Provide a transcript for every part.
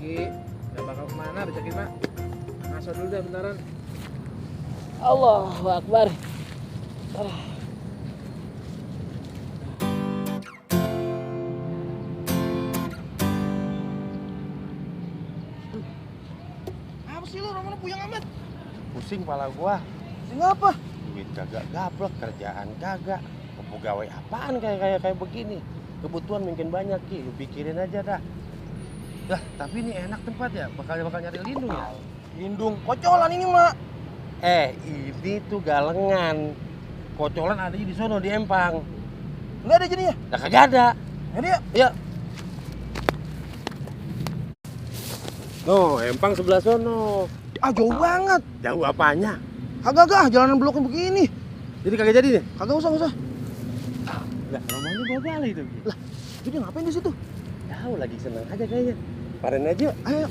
Ki, gak bakal kemana rezeki Pak. Ngaso dulu dah bentaran. Allahu Akbar. Apa sih lu, Roman puyeng amat? Pusing pala gua. Ngapa? Duit kagak gaplek, kerjaan kagak. Pegawai apaan kayak begini? Kebutuhan mungkin banyak, Ki. Lu pikirin aja dah. Dah, tapi ini enak tempat ya. Bakal nyari lindung ya. Lindung, kocolan ini mak. Ini tuh galengan. Kocolan adanya di sono di Empang. Nggak ada jadinya? Nah, kagak ada. Jadi ya? Ya. No, Empang sebelah sono. Ah jauh banget. Jauh apanya? Kagak, jalanan bloknya begini. Jadi kagak jadi nih? Kagak usah. Lah, rumahnya bawa balik tuh. Lah, jadi ngapain di situ? Tahu lagi senang aja kayaknya. Panen aja yuk. Ayo.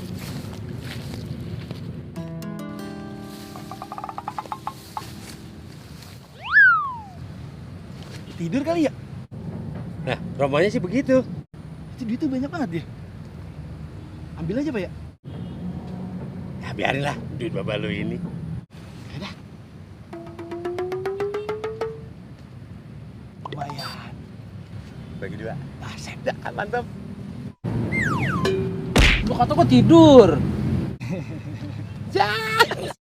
Tidur kali ya? Nah, rumahnya sih begitu. Itu duitnya banyak banget ya. Ambil aja Pak ya. Ya biarin lah, duit bapak lu ini. Yaudah. Lumayan. Bagi dua. Aset dah, mantap. Lu kata gua tidur. Jangan.